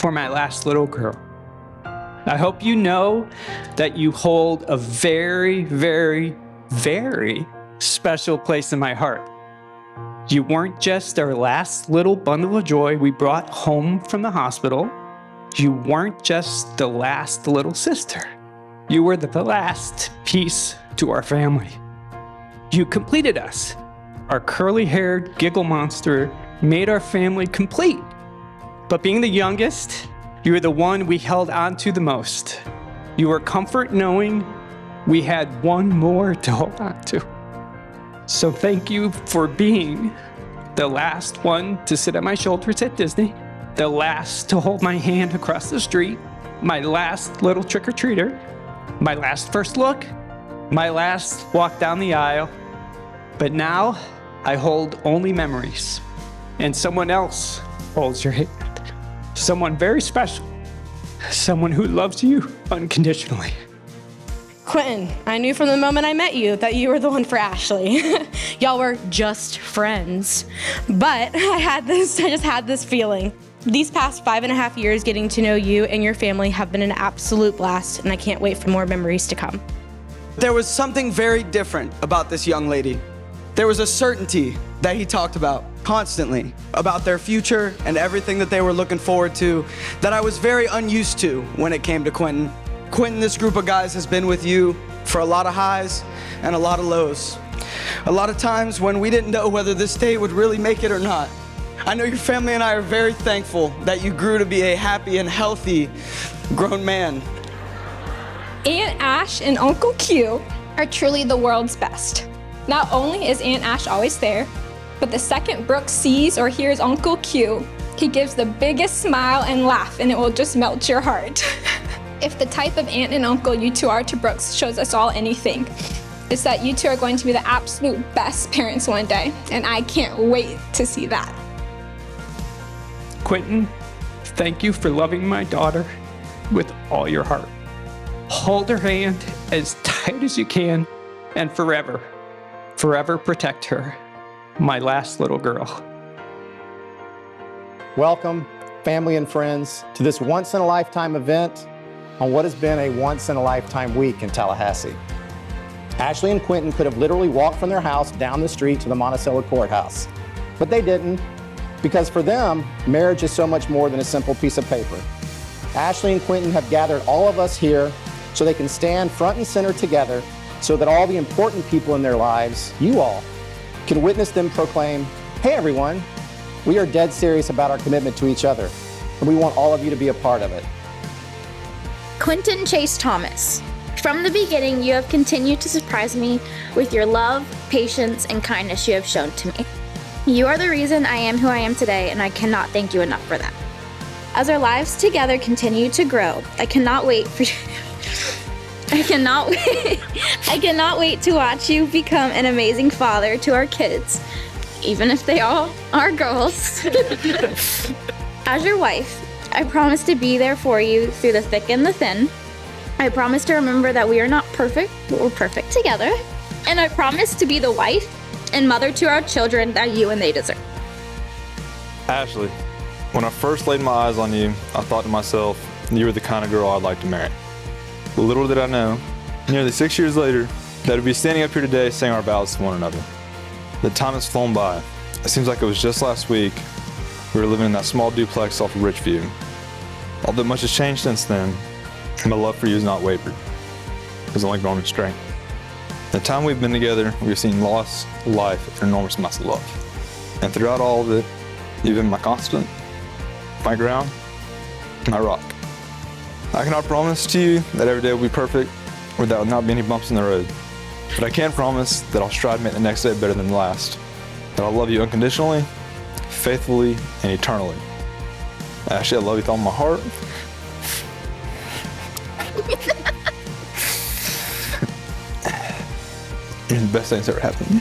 for my last little girl. I hope you know that you hold a very, very, very special place in my heart. You weren't just our last little bundle of joy we brought home from the hospital. You weren't just the last little sister. You were the last piece to our family. You completed us. Our curly-haired giggle monster made our family complete. But being the youngest, you were the one we held on to the most. You were comfort knowing we had one more to hold on to. So thank you for being the last one to sit at my shoulders at Disney, the last to hold my hand across the street, my last little trick-or-treater, my last first look, my last walk down the aisle. But now I hold only memories, and someone else holds your hand. Someone very special, someone who loves you unconditionally. Quinton, I knew from the moment I met you that you were the one for Ashley. Y'all were just friends. But I just had this feeling. These past 5.5 years getting to know you and your family have been an absolute blast, and I can't wait for more memories to come. There was something very different about this young lady. There was a certainty that he talked about constantly, about their future and everything that they were looking forward to, that I was very unused to when it came to Quinton. Quinton, this group of guys has been with you for a lot of highs and a lot of lows. A lot of times when we didn't know whether this day would really make it or not. I know your family and I are very thankful that you grew to be a happy and healthy grown man. Aunt Ash and Uncle Q are truly the world's best. Not only is Aunt Ash always there, but the second Brooke sees or hears Uncle Q, he gives the biggest smile and laugh, and it will just melt your heart. If the type of aunt and uncle you two are to Brooks shows us all anything, it's that you two are going to be the absolute best parents one day, and I can't wait to see that. Quinton, thank you for loving my daughter with all your heart. Hold her hand as tight as you can, and forever, forever protect her, my last little girl. Welcome, family and friends, to this once-in-a-lifetime event on what has been a once-in-a-lifetime week in Tallahassee. Ashley and Quinton could have literally walked from their house down the street to the Monticello courthouse, but they didn't, because for them, marriage is so much more than a simple piece of paper. Ashley and Quinton have gathered all of us here so they can stand front and center together so that all the important people in their lives, you all, can witness them proclaim, "Hey everyone, we are dead serious about our commitment to each other, and we want all of you to be a part of it." Quinton Chase Thomas, from the beginning, you have continued to surprise me with your love, patience, and kindness you have shown to me. You are the reason I am who I am today, and I cannot thank you enough for that. As our lives together continue to grow, I cannot wait to watch you become an amazing father to our kids, even if they all are girls. As your wife, I promise to be there for you through the thick and the thin. I promise to remember that we are not perfect, but we're perfect together. And I promise to be the wife and mother to our children that you and they deserve. Ashley, when I first laid my eyes on you, I thought to myself, you were the kind of girl I'd like to marry. Little did I know, nearly 6 years later, that I'd be standing up here today saying our vows to one another. The time has flown by. It seems like it was just last week we were living in that small duplex off of Richview. Although much has changed since then, my love for you has not wavered. It's only grown in strength. The time we've been together, we've seen loss, life, and enormous amounts of love. And throughout all of it, you've been my constant, my ground, my rock. I cannot promise to you that every day will be perfect or that will not be any bumps in the road. But I can promise that I'll strive to make the next day better than the last. That I'll love you unconditionally, faithfully, and eternally. Ashley, I love you with all my heart. You're the best thing that's ever happened to me.